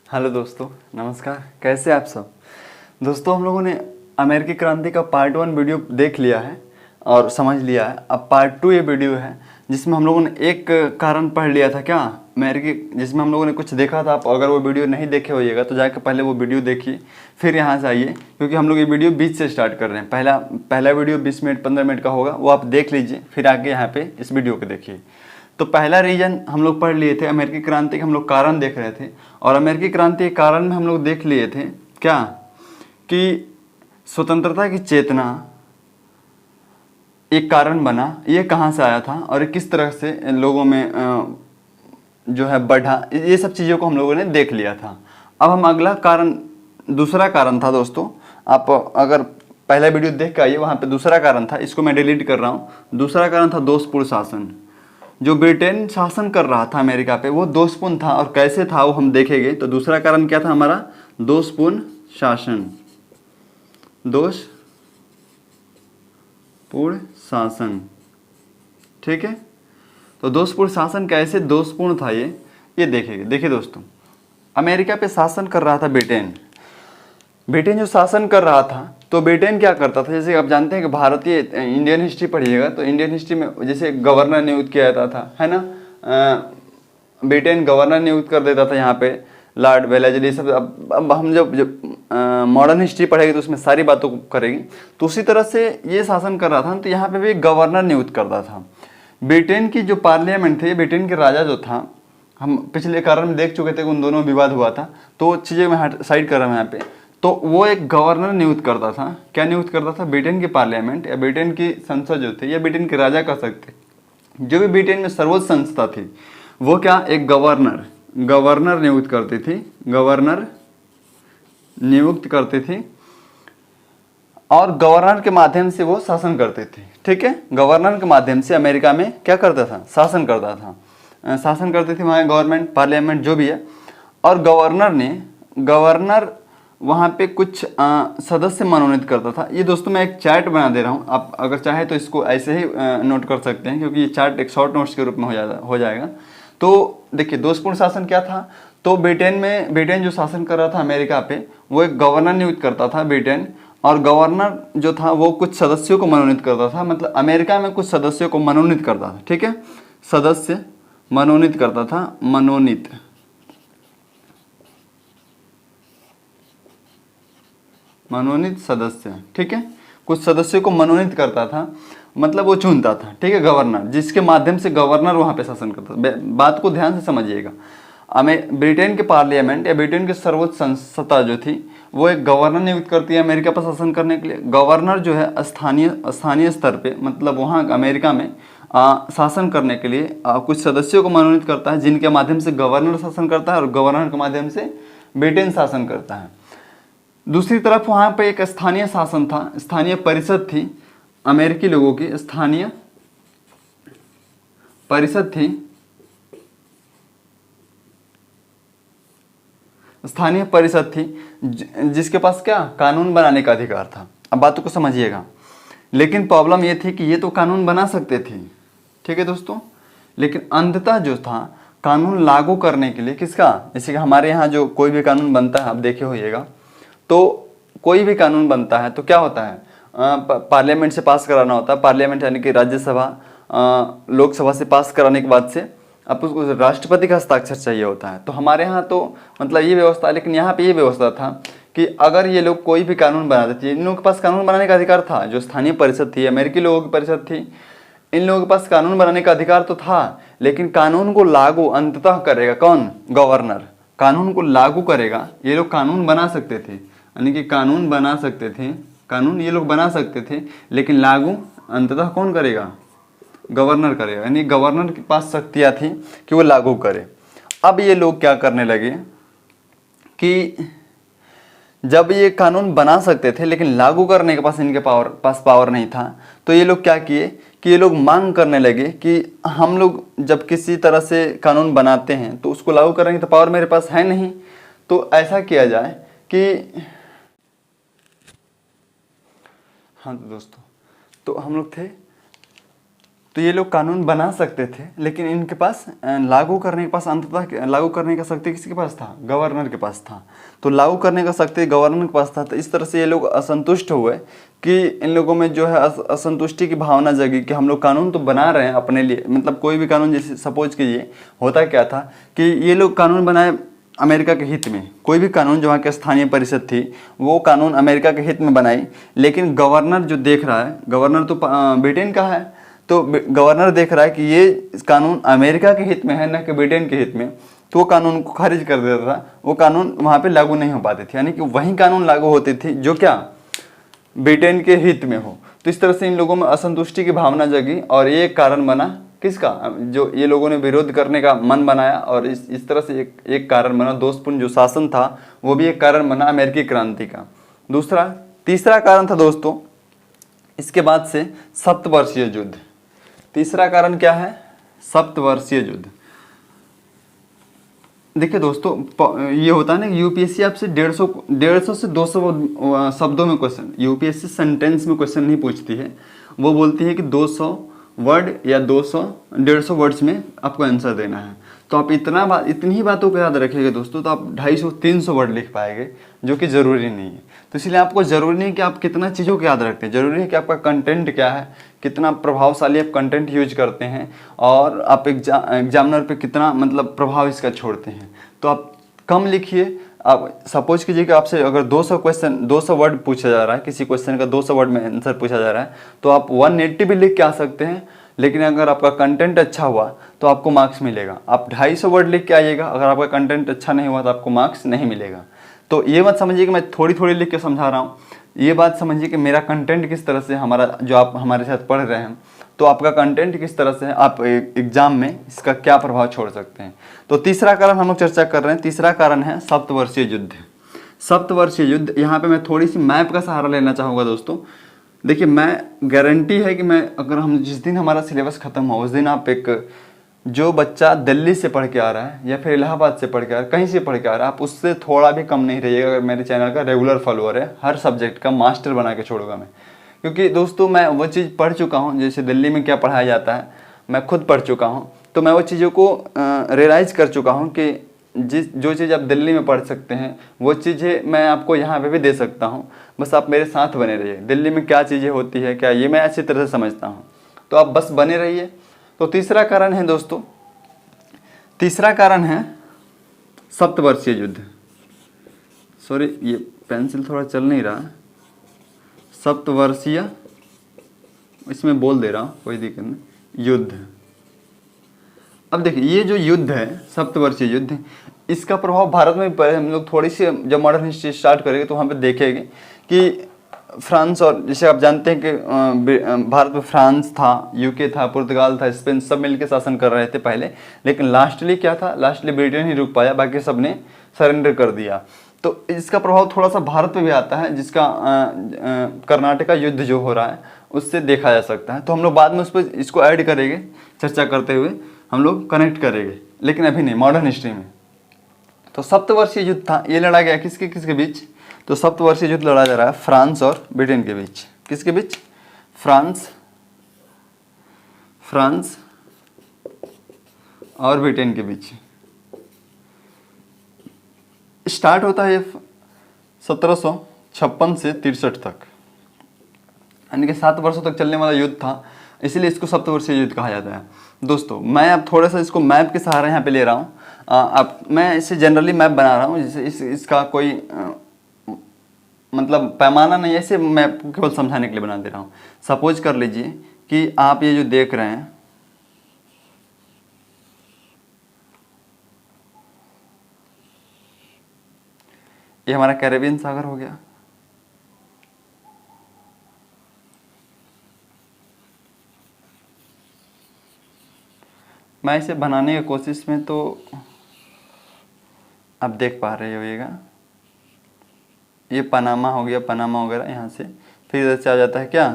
Hello दोस्तों, नमस्कार। कैसे आप सब दोस्तों? हम लोगों ने अमेरिकी क्रांति का पार्ट 1 वीडियो देख लिया है और समझ लिया है। अब पार्ट 2 ये वीडियो है जिसमें हम लोगों ने एक कारण पढ़ लिया था क्या अमेरिकी, जिसमें हम लोगों ने कुछ देखा था। आप अगर वो वीडियो नहीं देखे होइएगा तो जाकर पहले वो वीडियो देखिए, फिर यहाँ से आइए, क्योंकि हम लोग ये वीडियो बीच से स्टार्ट कर रहे हैं। पहला वीडियो 20 मिनट 15 मिनट का होगा, वो आप देख लीजिए, फिर आगे यहाँ पे इस वीडियो को देखिए। तो पहला रीजन हम लोग पढ़ लिए थे, अमेरिकी क्रांति के हम लोग कारण देख रहे थे। और अमेरिकी क्रांति के कारण में हम लोग देख लिए थे क्या कि स्वतंत्रता की चेतना एक कारण बना, ये कहाँ से आया था और ये किस तरह से लोगों में जो है बढ़ा, ये सब चीज़ों को हम लोगों ने देख लिया था। अब हम अगला कारण, दूसरा कारण था दोस्तों, आप अगर पहला वीडियो देख के आइए, वहाँ पे दूसरा कारण था, इसको मैं डिलीट कर रहा हूँ। दूसरा कारण था दोषपूर्ण शासन। जो ब्रिटेन शासन कर रहा था अमेरिका पे, वो दोषपूर्ण था, और कैसे था वो हम देखेंगे। तो दूसरा कारण क्या था हमारा? दोषपूर्ण शासन। दोषपूर्ण शासन, ठीक है। तो दोषपूर्ण शासन कैसे दोषपूर्ण था ये देखेंगे। देखिए दोस्तों, अमेरिका पे शासन कर रहा था ब्रिटेन जो शासन कर रहा था, तो ब्रिटेन क्या करता था, जैसे आप जानते हैं कि भारतीय इंडियन हिस्ट्री पढ़िएगा तो इंडियन हिस्ट्री में जैसे गवर्नर नियुक्त किया जाता था, है ना। ब्रिटेन गवर्नर नियुक्त कर देता था यहाँ पे, लॉर्ड वेलेस्ली सब। अब हम जब मॉडर्न हिस्ट्री पढ़ेंगे तो उसमें सारी बातों को करेंगे। तो उसी तरह से ये शासन कर रहा था, तो यहाँ पे भी गवर्नर नियुक्त करता था। ब्रिटेन की जो पार्लियामेंट थी, ब्रिटेन के राजा जो था, हम पिछले कारण में देख चुके थे कि उन दोनों में विवाद हुआ था, तो चीज़ें मैं साइड कर रहा हूँ यहाँ पे। तो वो एक गवर्नर नियुक्त करता था। क्या नियुक्त करता था? ब्रिटेन की पार्लियामेंट या ब्रिटेन की संसद जो थी, या ब्रिटेन के राजा कह सकते, जो भी ब्रिटेन में सर्वोच्च संस्था थी, वो क्या एक गवर्नर नियुक्त करती थी। गवर्नर नियुक्त करती थी और गवर्नर के माध्यम से वो शासन करते थे, ठीक है। गवर्नर के माध्यम से अमेरिका में क्या करता था? शासन करता था। शासन करती थी वहाँ गवर्नमेंट, पार्लियामेंट जो भी है। और गवर्नर वहाँ पे कुछ सदस्य मनोनीत करता था। ये दोस्तों मैं एक चार्ट बना दे रहा हूँ, आप अगर चाहे तो इसको ऐसे ही नोट कर सकते हैं, क्योंकि ये चार्ट एक शॉर्ट नोट्स के रूप में हो जाएगा। तो देखिए, दोषपूर्ण शासन क्या था? तो ब्रिटेन जो शासन कर रहा था अमेरिका पे, वो एक गवर्नर नियुक्त करता था ब्रिटेन, और गवर्नर जो था वो कुछ सदस्यों को मनोनीत करता था। मतलब अमेरिका में कुछ सदस्यों को मनोनीत करता था, ठीक है। सदस्य मनोनीत करता था, मनोनीत सदस्य, ठीक है। कुछ सदस्यों को मनोनीत करता था, मतलब वो चुनता था, ठीक है, गवर्नर, जिसके माध्यम से गवर्नर वहाँ पे शासन करता था। बात को ध्यान से समझिएगा। ब्रिटेन के पार्लियामेंट या ब्रिटेन की सर्वोच्च संस्था जो थी, वो एक गवर्नर नियुक्त करती है अमेरिका पर शासन करने के लिए। गवर्नर जो है स्थानीय स्तर पे, मतलब वहाँ अमेरिका में शासन करने के लिए कुछ सदस्यों को मनोनीत करता है, जिनके माध्यम से गवर्नर शासन करता है और गवर्नर के माध्यम से ब्रिटेन शासन करता है। दूसरी तरफ वहाँ पे एक स्थानीय शासन था, स्थानीय परिषद थी, अमेरिकी लोगों की स्थानीय परिषद थी, जिसके पास क्या कानून बनाने का अधिकार था। अब बातों को समझिएगा। लेकिन प्रॉब्लम ये थी कि ये तो कानून बना सकते थे, ठीक है दोस्तों, लेकिन अंततः जो था कानून लागू करने के लिए किसका, जैसे कि हमारे यहाँ जो कोई भी कानून बनता है, आप देखे होइएगा, तो कोई भी कानून बनता है तो क्या होता है, पार्लियामेंट से पास कराना होता है। पार्लियामेंट यानी कि राज्यसभा, लोकसभा से पास कराने के बाद से अब उसको राष्ट्रपति का हस्ताक्षर चाहिए होता है। तो हमारे यहाँ तो मतलब ये व्यवस्था, लेकिन यहाँ पे ये व्यवस्था था कि अगर ये लोग कोई भी कानून बना देते, इन लोगों के पास कानून बनाने का अधिकार था। जो स्थानीय परिषद थी, अमेरिकी लोगों की परिषद थी, इन लोगों के पास कानून बनाने का अधिकार तो था, लेकिन कानून को लागू अंततः करेगा कौन? गवर्नर। कानून को लागू करेगा। ये लोग कानून बना सकते थे, यानी कि कानून बना सकते थे, कानून ये लोग बना सकते थे, लेकिन लागू अंततः कौन करेगा? गवर्नर करेगा। यानी गवर्नर के पास शक्तियाँ थी कि वो लागू करे। अब ये लोग क्या करने लगे कि जब ये कानून बना सकते थे लेकिन लागू करने के पास इनके पास पावर नहीं था, तो ये लोग क्या किए कि ये लोग मांग करने लगे कि हम लोग जब किसी तरह से कानून बनाते हैं तो उसको लागू करेंगे, तो पावर मेरे पास है नहीं, तो ऐसा किया जाए कि हाँ दोस्तों, तो हम लोग थे तो ये लोग कानून बना सकते थे, लेकिन इनके पास लागू करने के पास अंततः लागू करने का शक्ति किसके पास था? गवर्नर के पास था। तो लागू करने का शक्ति गवर्नर के पास था। तो इस तरह से ये लोग असंतुष्ट हुए कि इन लोगों में जो है असंतुष्टि की भावना जगी कि हम लोग कानून तो बना रहे हैं अपने लिए, मतलब कोई भी कानून, जैसे सपोज कीजिए होता क्या था कि ये लोग कानून बनाए अमेरिका के हित में, कोई भी कानून जो वहाँ की स्थानीय परिषद थी वो कानून अमेरिका के हित में बनाई, लेकिन गवर्नर जो देख रहा है, गवर्नर तो ब्रिटेन का है, तो गवर्नर देख रहा है कि ये कानून अमेरिका के हित में है न कि ब्रिटेन के हित में, तो वो कानून को खारिज कर देता था। वो कानून वहाँ पे लागू नहीं हो पाते थे, यानी कि वही कानून लागू होते थे जो क्या ब्रिटेन के हित में हो। तो इस तरह से इन लोगों में असंतुष्टि की भावना जगी और ये एक कारण बना किसका, जो ये लोगों ने विरोध करने का मन बनाया, और इस तरह से एक कारण बना दोस्तपूर्ण जो शासन था वो भी एक कारण बना अमेरिकी क्रांति का। तीसरा कारण था दोस्तों इसके बाद से सप्तवर्षीय युद्ध। तीसरा कारण क्या है? सप्तवर्षीय युद्ध। देखिए दोस्तों, ये होता है ना कि यूपीएससी आपसे 150 से 200 शब्दों में क्वेश्चन, यूपीएससी सेंटेंस में क्वेश्चन नहीं पूछती है, वो बोलती है कि 200 वर्ड या 150 वर्ड्स में आपको आंसर देना है। तो आप इतनी ही बातों को याद रखिएगा दोस्तों, तो आप 250-300 वर्ड लिख पाएंगे, जो कि ज़रूरी नहीं है। तो इसलिए आपको ज़रूरी नहीं कि आप कितना चीज़ों को याद रखते हैं, ज़रूरी है कि आपका कंटेंट क्या है, कितना प्रभावशाली आप कंटेंट यूज करते हैं, और आप एग्जामिनर पे कितना मतलब प्रभाव इसका छोड़ते हैं। तो आप कम लिखिए। आप सपोज कीजिए कि आपसे अगर 200 वर्ड पूछा जा रहा है, किसी क्वेश्चन का 200 वर्ड में आंसर पूछा जा रहा है, तो आप 180 भी लिख के आ सकते हैं, लेकिन अगर आपका कंटेंट अच्छा हुआ तो आपको मार्क्स मिलेगा। आप 250 वर्ड लिख के आइएगा, अगर आपका कंटेंट अच्छा नहीं हुआ तो आपको मार्क्स नहीं मिलेगा। तो ये मत समझिए कि मैं थोड़ी थोड़ी लिख के समझा रहा हूँ, ये बात समझिए कि मेरा कंटेंट किस तरह से, हमारा जो आप हमारे साथ पढ़ रहे हैं, तो आपका कंटेंट किस तरह से है, आप एग्जाम में इसका क्या प्रभाव छोड़ सकते हैं। तो तीसरा कारण हम लोग चर्चा कर रहे हैं, तीसरा कारण है सप्तवर्षीय युद्ध। सप्तवर्षीय युद्ध, यहाँ पे मैं थोड़ी सी मैप का सहारा लेना चाहूँगा दोस्तों। देखिए, मैं गारंटी है कि मैं अगर हम जिस दिन हमारा सिलेबस खत्म हो उस दिन आप जो बच्चा दिल्ली से पढ़ के आ रहा है या फिर इलाहाबाद से पढ़ के आ रहा है, कहीं से पढ़ के आ रहा है, आप उससे थोड़ा भी कम नहीं रहिएगा अगर मेरे चैनल का रेगुलर फॉलोअर है। हर सब्जेक्ट का मास्टर बना के छोड़ूंगा मैं, क्योंकि दोस्तों मैं वो चीज़ पढ़ चुका हूँ, जैसे दिल्ली में क्या पढ़ाया जाता है मैं खुद पढ़ चुका हूँ। तो मैं वो चीज़ों को रियलाइज़ कर चुका हूँ कि जो चीज़ आप दिल्ली में पढ़ सकते हैं वो चीज़ें मैं आपको यहाँ पे भी दे सकता हूँ। बस आप मेरे साथ बने रहिए। दिल्ली में क्या चीज़ें होती है क्या, ये मैं अच्छी तरह से समझता हूँ, तो आप बस बने रहिए। तो तीसरा कारण है दोस्तों, तीसरा कारण है सप्तवर्षीय युद्ध। सॉरी, ये पेंसिल थोड़ा चल नहीं रहा, सप्तवर्षीय, इसमें बोल दे रहा हूँ, कोई दिक्कत नहीं, युद्ध। अब देखिए, ये जो युद्ध है सप्तवर्षीय युद्ध, इसका प्रभाव भारत में भी हम लोग थोड़ी सी जब मॉडर्न हिस्ट्री स्टार्ट करेंगे तो वहाँ पे देखेंगे कि फ्रांस, और जैसे आप जानते हैं कि भारत में फ्रांस था, यूके था, पुर्तगाल था, स्पेन, सब मिलकर शासन कर रहे थे पहले, लेकिन लास्टली क्या था, लास्टली ब्रिटेन ही रुक पाया, बाकी सब ने सरेंडर कर दिया। तो इसका प्रभाव थोड़ा सा भारत पे भी आता है, जिसका कर्नाटका युद्ध जो हो रहा है उससे देखा जा सकता है। तो हम लोग बाद में उस पर इसको ऐड करेंगे, चर्चा करते हुए हम लोग कनेक्ट करेंगे, लेकिन अभी नहीं, मॉडर्न हिस्ट्री में। तो सप्तवर्षीय युद्ध था, ये लड़ा गया किसके किसके बीच? तो सप्तवर्षीय युद्ध लड़ा जा रहा है फ्रांस और ब्रिटेन के बीच। किसके बीच? फ्रांस और ब्रिटेन के बीच। स्टार्ट होता है 1756 से 63 तक, यानी कि 7 वर्षों तक चलने वाला युद्ध था, इसीलिए इसको सप्तवर्षीय युद्ध कहा जाता है। दोस्तों, मैं अब थोड़ा सा इसको मैप के सहारे यहाँ पे ले रहा हूँ। अब मैं इसे जनरली मैप बना रहा हूँ, जैसे इसका कोई मतलब पैमाना नहीं है, इसे मैं केवल समझाने के लिए बना दे रहा हूँ। सपोज कर लीजिए कि आप ये जो देख रहे हैं, ये हमारा कैरेबियन सागर हो गया, मैं इसे बनाने की कोशिश में, तो आप देख पा रहे होइएगा, ये पनामा हो गया, पनामा वगैरह, यहाँ से फिर इधर से आ जाता है क्या,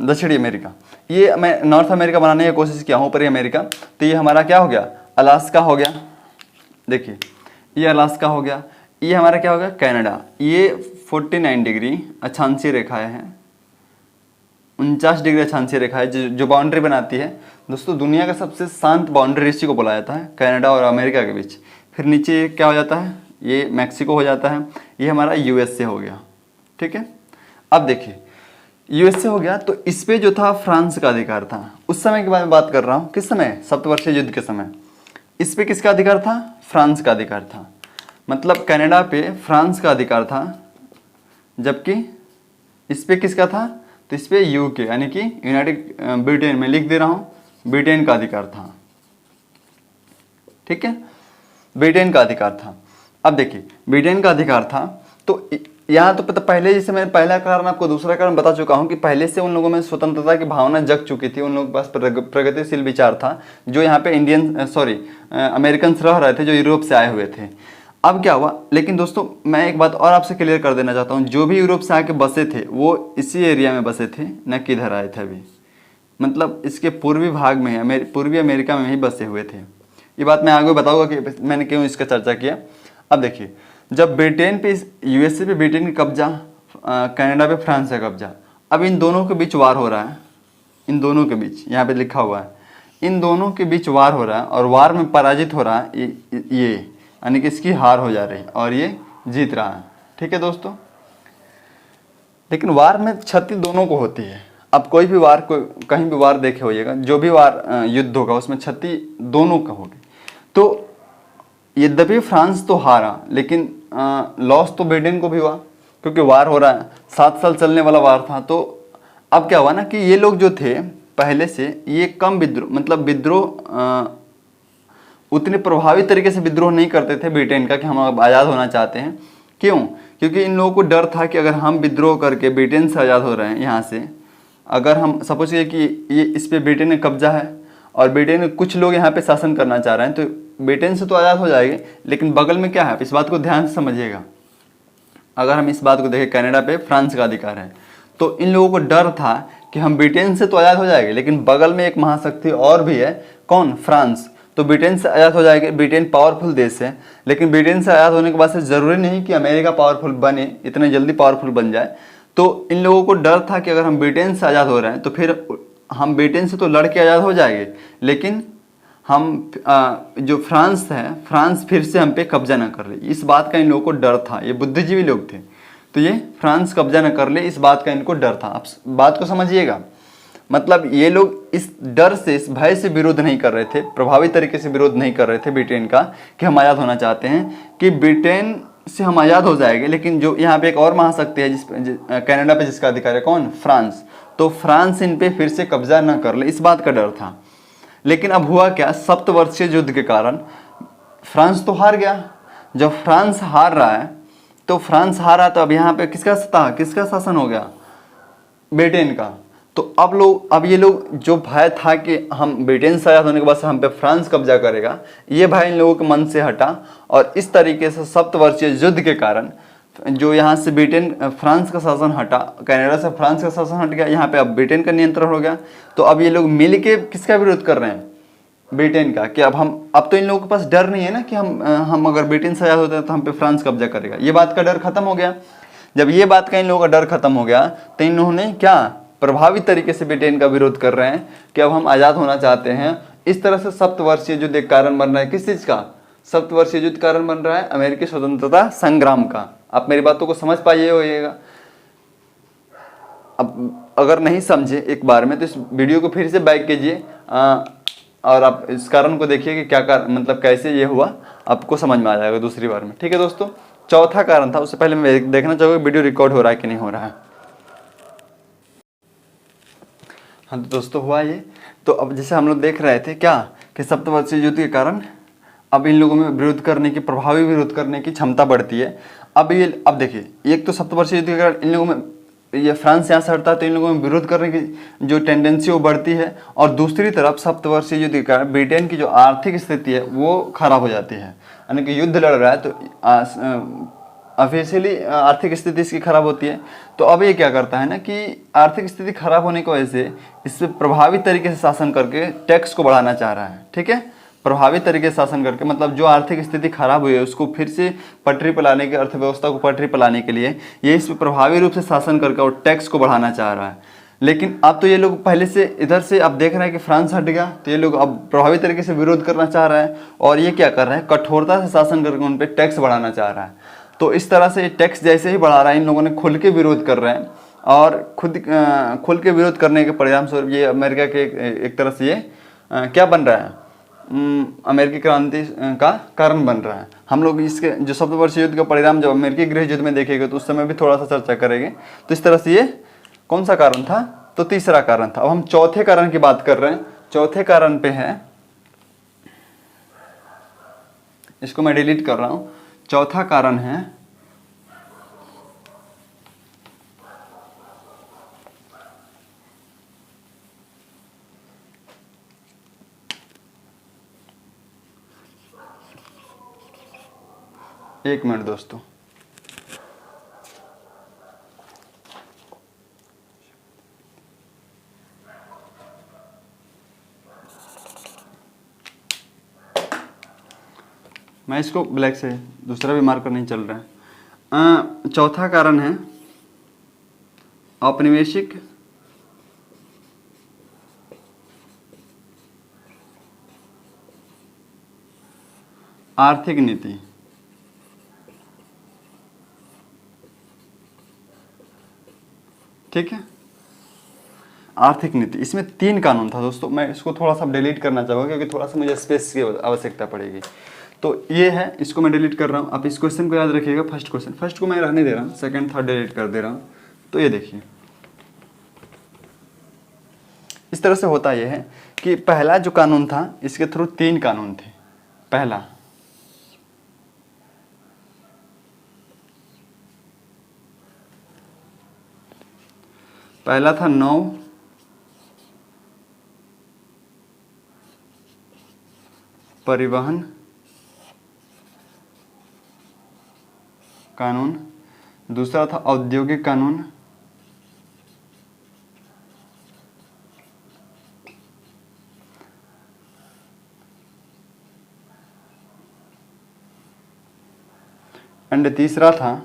दक्षिणी अमेरिका। ये मैं नॉर्थ अमेरिका बनाने की कोशिश किया हूँ, ऊपरी अमेरिका। तो ये हमारा क्या हो गया, अलास्का हो गया। देखिए, ये अलास्का हो गया, ये हमारा क्या हो गया, कनाडा। ये 49 डिग्री अक्षांशीय रेखाएं हैं, 49 डिग्री अक्षांशीय रेखा है जो बाउंड्री बनाती है दोस्तों। दुनिया का सबसे शांत बाउंड्री इसी को बोला जाता है, कनाडा और अमेरिका के बीच। फिर नीचे क्या हो जाता है, ये मैक्सिको हो जाता है, ये हमारा यूएसए हो गया। ठीक है, अब देखिए यूएसए हो गया, तो इस पे जो था फ्रांस का अधिकार था। उस समय के बारे में बात कर रहा हूँ, किस समय, सप्तवर्षीय युद्ध के समय। इस पे किसका अधिकार था, फ्रांस का अधिकार था। मतलब कनाडा पे फ्रांस का अधिकार था, जबकि इस पे किसका था, तो इस पे यूके यानी कि यूनाइटेड ब्रिटेन में लिख दे रहा हूँ, ब्रिटेन का अधिकार था। ठीक है, ब्रिटेन का अधिकार था। अब देखिए ब्रिटेन का अधिकार था, तो यहाँ तो पहले, जैसे मैंने पहला कारण आपको दूसरा कारण बता चुका हूँ कि पहले से उन लोगों में स्वतंत्रता की भावना जग चुकी थी, उन लोगों के पास प्रगतिशील विचार था, जो यहाँ पे अमेरिकन रह रहे थे, जो यूरोप से आए हुए थे। अब क्या हुआ, लेकिन दोस्तों मैं एक बात और आपसे क्लियर कर देना चाहता हूँ, जो भी यूरोप से आके बसे थे वो इसी एरिया में बसे थे, न कि इधर आए थे अभी। मतलब इसके पूर्वी भाग में, पूर्वी अमेरिका में ही बसे हुए थे। ये बात मैं आगे बताऊंगा कि मैंने क्यों इसका चर्चा किया। अब देखिए, जब ब्रिटेन पे, यूएसए पे ब्रिटेन का कब्जा, कनाडा पे फ्रांस का कब्जा, अब इन दोनों के बीच वार हो रहा है, इन दोनों के बीच, यहाँ पे लिखा हुआ है, इन दोनों के बीच वार हो रहा है, और वार में पराजित हो रहा है ये यानी कि इसकी हार हो जा रही है और ये जीत रहा है। ठीक है दोस्तों, लेकिन वार में क्षति दोनों को होती है। अब कोई भी वार, कहीं भी वार देखे होइएगा, जो भी वार युद्ध होगा उसमें क्षति दोनों का होगी। तो यद्यपि फ्रांस तो हारा, लेकिन लॉस तो ब्रिटेन को भी हुआ, क्योंकि वार हो रहा है, 7 साल चलने वाला वार था। तो अब क्या हुआ ना कि ये लोग जो थे पहले से, ये कम विद्रोह, मतलब विद्रोह उतने प्रभावी तरीके से विद्रोह नहीं करते थे ब्रिटेन का कि हम अब आज़ाद होना चाहते हैं। क्यों, क्योंकि इन लोगों को डर था कि अगर हम विद्रोह करके ब्रिटेन से आज़ाद हो रहे हैं, यहाँ से अगर हम सपोज करिए कि ये इस पे ब्रिटेन का कब्जा है और ब्रिटेन के कुछ लोग यहाँ पे शासन करना चाह रहे हैं, तो ब्रिटेन से तो आज़ाद हो जाएंगे, लेकिन बगल में क्या है, इस बात को ध्यान से समझिएगा। अगर हम इस बात को देखें, कनाडा पे फ्रांस का अधिकार है, तो इन लोगों को डर था कि हम ब्रिटेन से तो आज़ाद हो जाएंगे, लेकिन बगल में एक महाशक्ति और भी है, कौन, फ्रांस। तो ब्रिटेन से आज़ाद हो जाएंगे, ब्रिटेन पावरफुल देश है, लेकिन ब्रिटेन से आज़ाद होने के बाद से ज़रूरी नहीं कि अमेरिका पावरफुल बने, इतने जल्दी पावरफुल बन जाए। तो इन लोगों को डर था कि अगर हम ब्रिटेन से आज़ाद हो रहे हैं तो फिर हम ब्रिटेन से तो लड़ के आज़ाद हो जाएंगे, लेकिन हम जो फ्रांस है, फ्रांस फिर से हम पे कब्जा ना कर ले, इस बात का इन लोगों को डर था। ये बुद्धिजीवी लोग थे, तो ये फ्रांस कब्जा ना कर ले, इस बात का इनको डर था। आप बात को समझिएगा, मतलब ये लोग इस डर से, इस भय से विरोध नहीं कर रहे थे, प्रभावी तरीके से विरोध नहीं कर रहे थे ब्रिटेन का कि हम आज़ाद होना चाहते हैं, कि ब्रिटेन से हम आज़ाद हो जाएंगे, लेकिन जो यहाँ पे एक और महाशक्ति है कनाडा पे जिसका अधिकार है, कौन, फ्रांस, तो फ्रांस इन पे फिर से कब्जा ना कर ले, इस बात का डर था। लेकिन अब हुआ क्या, सप्तवर्षीय युद्ध के कारण फ्रांस तो हार गया। जब फ्रांस हार रहा है, तो फ्रांस हारा, तो अब यहाँ पे किसका शासन हो गया, ब्रिटेन का। तो अब ये लोग, जो भय था कि हम ब्रिटेन से आज़ाद होने के बाद से हम पे फ्रांस कब्जा करेगा, ये भय इन लोगों के मन से हटा, और इस तरीके से सप्तवर्षीय युद्ध के कारण जो यहाँ से फ्रांस का शासन हटा, कनाडा से फ्रांस का शासन हट गया, यहाँ पे अब ब्रिटेन का नियंत्रण हो गया। तो अब ये लोग मिल के किसका विरोध कर रहे हैं, ब्रिटेन का, कि अब तो इन लोगों के पास डर नहीं है ना कि हम अगर ब्रिटेन से आज़ाद होते हैं तो हम पे फ्रांस कब्जा करेगा, ये बात का डर खत्म हो गया। जब ये बात का इन लोगों का डर खत्म हो गया, तो इन्होंने क्या, प्रभावी तरीके से ब्रिटेन का विरोध कर रहे हैं कि अब हम आज़ाद होना चाहते हैं। इस तरह से सप्तवर्षीय युद्ध एक कारण बन रहा है, किस चीज़ का, सप्तवर्षीय युद्ध कारण बन रहा है अमेरिकी स्वतंत्रता संग्राम का। आप मेरी बातों को समझ पाइए होइएगा। अब अगर नहीं समझे एक बार में, तो इस वीडियो को फिर से बैक कीजिए और आप इस कारण को देखिए कि क्या मतलब कैसे ये हुआ, आपको समझ में आ जाएगा दूसरी बार में। ठीक है दोस्तों, चौथा कारण था, उससे पहले मैं देखना चाहूँगा वीडियो रिकॉर्ड हो रहा है कि नहीं हो रहा है। हाँ तो दोस्तों हुआ ये, तो अब जैसे हम लोग देख रहे थे क्या, कि सप्तवर्षीय युद्ध के कारण अब इन लोगों में विरोध करने की, प्रभावी विरोध करने की क्षमता बढ़ती है। अब देखिए, एक तो सप्तवर्षीय युद्ध के कारण इन लोगों में, ये फ्रांस यहाँ से हटता है तो इन लोगों में विरोध करने की जो टेंडेंसी वो बढ़ती है, और दूसरी तरफ सप्तवर्षीय युद्ध के कारण ब्रिटेन की जो आर्थिक स्थिति है वो खराब हो जाती है, यानी कि युद्ध लड़ रहा है तो ऑफिशियली आर्थिक स्थिति इसकी खराब होती है। तो अब ये क्या करता है ना कि आर्थिक स्थिति खराब होने की वजह से इस पर प्रभावी तरीके से शासन करके टैक्स को बढ़ाना चाह रहा है। ठीक है, प्रभावी तरीके से शासन करके, मतलब जो आर्थिक स्थिति खराब हुई है उसको फिर से पटरी पर लाने के, अर्थव्यवस्था को पटरी पर लाने के लिए ये इस पर प्रभावी रूप से शासन करके और टैक्स को बढ़ाना चाह रहा है। लेकिन अब तो ये लोग पहले से इधर से अब देख रहे हैं कि फ्रांस हट गया, तो ये लोग अब प्रभावी तरीके से विरोध करना चाह रहे हैं और ये क्या कर रहे हैं, कठोरता से शासन करके उन पर टैक्स बढ़ाना चाह रहा है। तो इस तरह से टैक्स जैसे ही बढ़ा रहा है, इन लोगों ने खुल के विरोध कर रहे हैं और खुल के विरोध करने के परिणाम स्वरूप ये अमेरिका के एक तरह से ये क्या बन रहा है, अमेरिकी क्रांति का कारण बन रहा है। हम लोग इसके जो सप्तवर्षीय युद्ध का परिणाम जब अमेरिकी गृह युद्ध में देखेंगे तो उस समय भी थोड़ा सा चर्चा करेंगे। तो इस तरह से ये कौन सा कारण था, तो तीसरा कारण था। अब हम चौथे कारण की बात कर रहे हैं। चौथे कारण पे है, इसको मैं डिलीट कर रहा हूं। चौथा कारण है एक मिनट दोस्तों, मैं इसको ब्लैक से, दूसरा भी मार्कर नहीं चल रहा है। चौथा कारण है औपनिवेशिक आर्थिक नीति। ठीक है, आर्थिक नीति। इसमें 3 कानून था दोस्तों, मैं इसको थोड़ा सा डिलीट करना चाहूँगा क्योंकि थोड़ा सा मुझे स्पेस की आवश्यकता पड़ेगी। तो ये है, इसको मैं डिलीट कर रहा हूँ। आप इस क्वेश्चन को याद रखिएगा, फर्स्ट क्वेश्चन, फर्स्ट को मैं रहने दे रहा हूँ, सेकंड थर्ड डिलीट कर दे रहा हूँ। तो ये देखिए, इस तरह से होता यह है कि पहला जो कानून था, इसके थ्रू 3 कानून थे। पहला था नौ परिवहन कानून, दूसरा था औद्योगिक कानून, एंड तीसरा था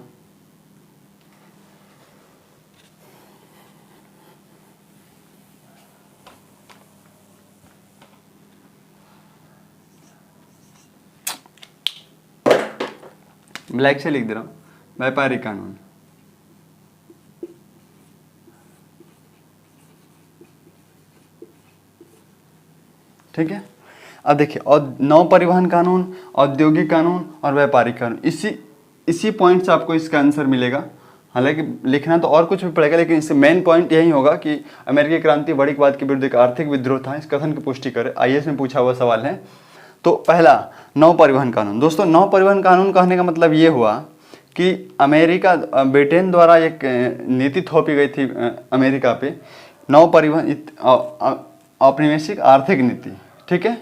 ब्लैक से लिख दे रहा हूं, व्यापारिक कानून। ठीक है, अब देखिए, और नौ परिवहन कानून, औद्योगिक कानून और व्यापारिक कानून, इसी पॉइंट से आपको इसका आंसर मिलेगा। हालांकि लिखना तो और कुछ भी पड़ेगा, लेकिन इससे मेन पॉइंट यही होगा कि अमेरिकी क्रांति बड़ी बात के विरुद्ध एक आर्थिक विद्रोह था। इस कथन की पुष्टि करे, आईएएस में पूछा हुआ सवाल है। तो पहला नौ परिवहन कानून। दोस्तों, नौ परिवहन कानून कहने का मतलब ये हुआ कि अमेरिका, ब्रिटेन द्वारा एक नीति थोपी गई थी अमेरिका पे, नौ परिवहन औपनिवेशिक आर्थिक नीति। ठीक है,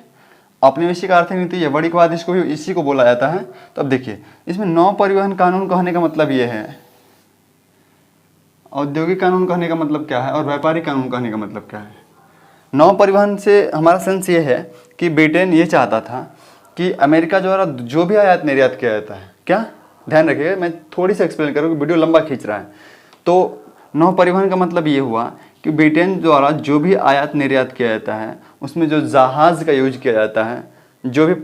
औपनिवेशिक आर्थिक नीति, ये बड़ी बात, इसको भी इसी को बोला जाता है। तो अब देखिए, इसमें नौ परिवहन कानून कहने का मतलब ये है, औद्योगिक कानून कहने का मतलब क्या है और व्यापारिक कानून कहने का मतलब क्या है। नौ परिवहन से हमारा सेंस ये है कि ब्रिटेन ये चाहता था कि अमेरिका द्वारा जो भी आयात निर्यात किया जाता है, क्या ध्यान रखिएगा, मैं थोड़ी सी एक्सप्लेन करूँगा, वीडियो लंबा खींच रहा है। तो नौ परिवहन का मतलब ये हुआ कि ब्रिटेन द्वारा जो भी आयात निर्यात किया जाता है, उसमें जो जहाज़ का यूज किया जाता है, जो भी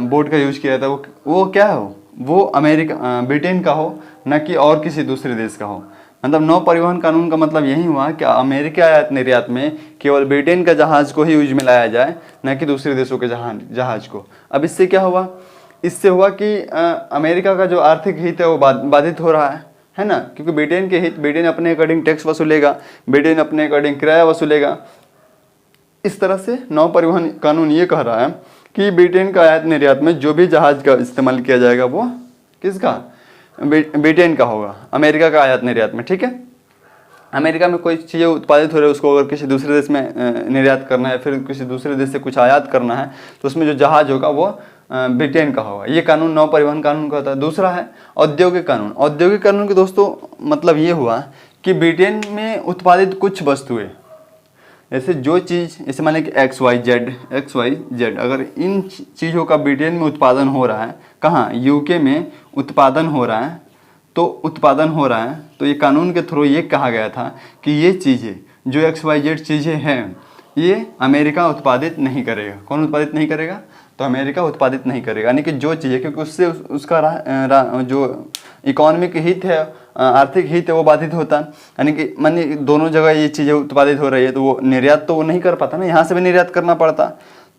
बोट का यूज किया जाता है, वो क्या हो, वो अमेरिका ब्रिटेन का हो, न कि और किसी दूसरे देश का हो। मतलब नौ परिवहन कानून का मतलब यही हुआ कि अमेरिकी आयात निर्यात में केवल ब्रिटेन का जहाज़ को ही यूज में लाया जाए, न कि दूसरे देशों के जहाज़ को। अब इससे क्या हुआ, इससे हुआ कि अमेरिका का जो आर्थिक हित है वो बाधित हो रहा है ना, क्योंकि ब्रिटेन के हित, ब्रिटेन अपने अकॉर्डिंग टैक्स वसूलेगा, ब्रिटेन अपने अकॉर्डिंग किराया वसूलेगा। इस तरह से नौ परिवहन कानून ये कह रहा है कि ब्रिटेन का आयात निर्यात में जो भी जहाज का इस्तेमाल किया जाएगा वो किसका, ब्रिटेन का होगा, अमेरिका का आयात निर्यात में। ठीक है, अमेरिका में कोई चीज़ें उत्पादित हो रही है, उसको अगर किसी दूसरे देश में निर्यात करना है, फिर किसी दूसरे देश से कुछ आयात करना है, तो उसमें जो जहाज होगा वो ब्रिटेन का होगा। ये कानून नौ परिवहन कानून का होता है। दूसरा है औद्योगिक कानून। औद्योगिक कानून के दोस्तों मतलब ये हुआ कि ब्रिटेन में उत्पादित कुछ वस्तुएं, जैसे जो चीज़, जैसे मान लें कि XYZ, अगर इन चीज़ों का ब्रिटेन में उत्पादन हो रहा है, कहाँ, यूके में उत्पादन हो रहा है, तो ये कानून के थ्रू ये कहा गया था कि ये चीज़ें जो XYZ चीज़ें हैं ये अमेरिका उत्पादित नहीं करेगा। कौन उत्पादित नहीं करेगा? तो अमेरिका उत्पादित नहीं करेगा। यानी कि जो चीज़ें, क्योंकि उससे उसका जो इकोनॉमिक हित है, आर्थिक हित है, वो बाधित होता है। यानी कि मानिए दोनों जगह ये चीज़ें उत्पादित हो रही है तो वो निर्यात तो वो नहीं कर पाता ना, यहाँ से भी निर्यात करना पड़ता।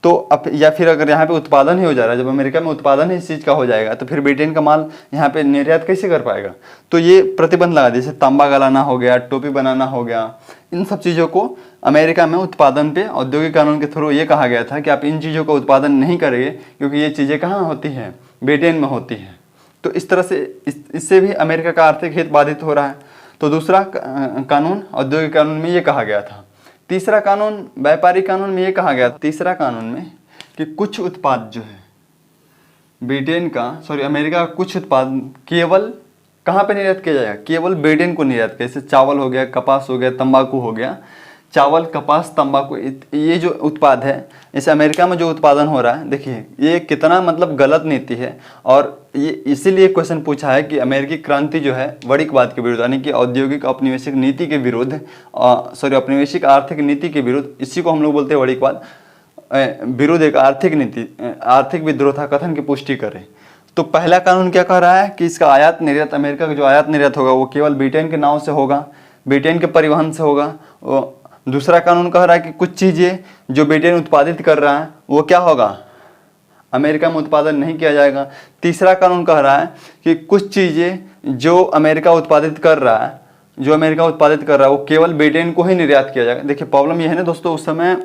तो अब या फिर अगर यहाँ पे उत्पादन ही हो जा रहा है, जब अमेरिका में उत्पादन ही इस चीज़ का हो जाएगा तो फिर ब्रिटेन का माल यहाँ पे निर्यात कैसे कर पाएगा? तो ये प्रतिबंध लगा, जैसे तांबा गलाना हो गया, टोपी बनाना हो गया, इन सब चीज़ों को अमेरिका में उत्पादन पे औद्योगिक कानून के थ्रू ये कहा गया था कि आप इन चीज़ों का उत्पादन नहीं करेंगे, क्योंकि ये चीज़ें कहाँ होती हैं? ब्रिटेन में होती हैं। तो इस तरह से इससे भी अमेरिका का आर्थिक हित बाधित हो रहा है। तो दूसरा कानून औद्योगिक कानून में ये कहा गया था। तीसरा कानून व्यापारिक कानून में ये कहा गया, तीसरा कानून में कि कुछ उत्पाद जो है अमेरिका का कुछ उत्पाद केवल कहाँ पे निर्यात किया जाएगा? केवल ब्रिटेन को निर्यात किया। जैसे चावल हो गया, कपास हो गया, तंबाकू हो गया। चावल, कपास, तंबाकू, ये जो उत्पाद है, जैसे अमेरिका में जो उत्पादन हो रहा है, देखिए ये कितना मतलब गलत नीति है। और ये इसीलिए क्वेश्चन पूछा है कि अमेरिकी क्रांति जो है वणिकवाद के विरुद्ध, यानी कि औद्योगिक औपनिवेशिक नीति के विरुद्ध, औपनिवेशिक आर्थिक नीति के विरुद्ध, इसी को हम लोग बोलते हैं वणिकवाद, विरुद्ध एक आर्थिक नीति, आर्थिक विद्रोह कथन की पुष्टि करे। तो पहला कानून क्या कह रहा है कि इसका आयात निर्यात, अमेरिका का जो आयात निर्यात होगा वो केवल ब्रिटेन के नाव से होगा, ब्रिटेन के परिवहन से होगा। दूसरा कानून कह रहा है कि कुछ चीज़ें जो ब्रिटेन उत्पादित कर रहा है वो क्या होगा? अमेरिका में उत्पादन नहीं किया जाएगा। तीसरा कानून कह रहा है कि कुछ चीज़ें जो अमेरिका उत्पादित कर रहा है वो केवल ब्रिटेन को ही निर्यात किया जाएगा। देखिए प्रॉब्लम ये है ना दोस्तों, उस समय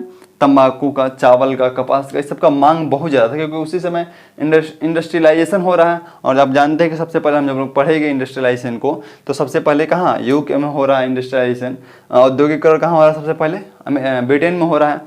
तंबाकू का, चावल का, कपास का, इस सब का मांग बहुत ज़्यादा था, क्योंकि उसी समय इंडस्ट्रियलाइजेशन हो रहा है। और आप जानते हैं कि सबसे पहले हम जब लोग पढ़ेंगे इंडस्ट्रियलाइजेशन को, तो सबसे पहले कहाँ? यूके में हो रहा है इंडस्ट्रियलाइजेशन। औद्योगिकरण कहाँ हो रहा है? सबसे पहले ब्रिटेन में हो रहा है।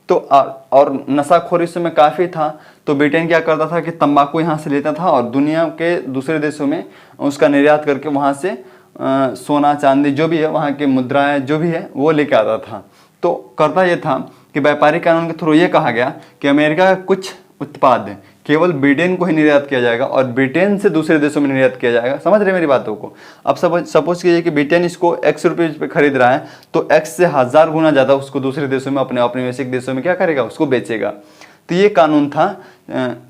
तो और नशाखोरी उस समय काफ़ी था, तो ब्रिटेन क्या करता था कि तंबाकू यहाँ से लेता था और दुनिया के दूसरे देशों में उसका निर्यात करके वहाँ से सोना चांदी जो भी है, वहाँ की मुद्राएं जो भी है, वो लेके आता था। तो करता ये था कि व्यापारिक कानून के थ्रू ये कहा गया कि अमेरिका का कुछ उत्पाद केवल ब्रिटेन को ही निर्यात किया जाएगा और ब्रिटेन से दूसरे देशों में निर्यात किया जाएगा। समझ रहे मेरी बातों को? अब सपोज कीजिए कि ब्रिटेन इसको X रुपये पे खरीद रहा है, तो X से 1000 गुना ज़्यादा उसको दूसरे देशों में, अपने औपनिवेशिक देशों में क्या करेगा? उसको बेचेगा। तो ये कानून था,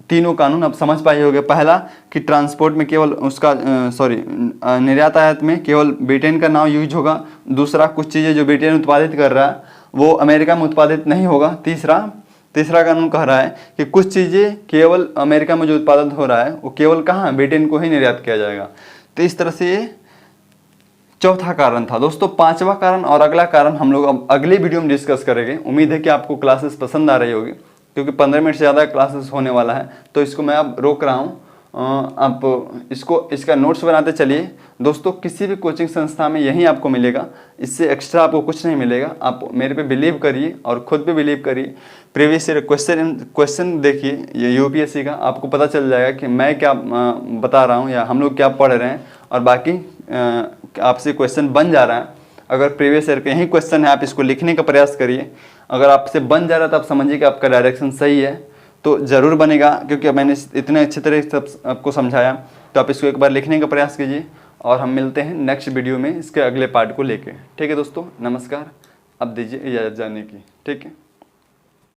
तीनों कानून अब समझ पाए होंगे। पहला कि ट्रांसपोर्ट में केवल उसका निर्यात आयात में केवल ब्रिटेन का नाम यूज होगा। दूसरा, कुछ चीज़ें जो ब्रिटेन उत्पादित कर रहा है वो अमेरिका में उत्पादित नहीं होगा। तीसरा कानून कह रहा है कि कुछ चीज़ें केवल अमेरिका में जो उत्पादन हो रहा है वो केवल कहाँ? ब्रिटेन को ही निर्यात किया जाएगा। तो इस तरह से ये चौथा कारण था दोस्तों। पांचवा कारण और अगला कारण हम लोग अब अगले वीडियो में डिस्कस करेंगे। उम्मीद है कि आपको क्लासेस पसंद आ रही होगी, क्योंकि 15 मिनट से ज़्यादा क्लासेस होने वाला है, तो इसको मैं अब रोक रहा हूँ। आप इसका नोट्स बनाते चलिए दोस्तों। किसी भी कोचिंग संस्था में यही आपको मिलेगा, इससे एक्स्ट्रा आपको कुछ नहीं मिलेगा। आप मेरे पे बिलीव करिए और खुद पे बिलीव करिए। प्रीवियस ईयर क्वेश्चन देखिए ये यूपीएससी का, आपको पता चल जाएगा कि मैं क्या बता रहा हूँ या हम लोग क्या पढ़ रहे हैं, और बाकी आपसे क्वेश्चन बन जा रहा है। अगर प्रीवियस ईयर के यही क्वेश्चन है, आप इसको लिखने का प्रयास करिए। अगर आपसे बन जा रहा है तो आप समझिए कि आपका डायरेक्शन सही है, तो ज़रूर बनेगा, क्योंकि मैंने इतने अच्छे तरह से आपको समझाया। तो आप इसको एक बार लिखने का प्रयास कीजिए और हम मिलते हैं नेक्स्ट वीडियो में इसके अगले पार्ट को लेके। ठीक है दोस्तों, नमस्कार। अब दीजिए इजाज़त जाने की। ठीक है।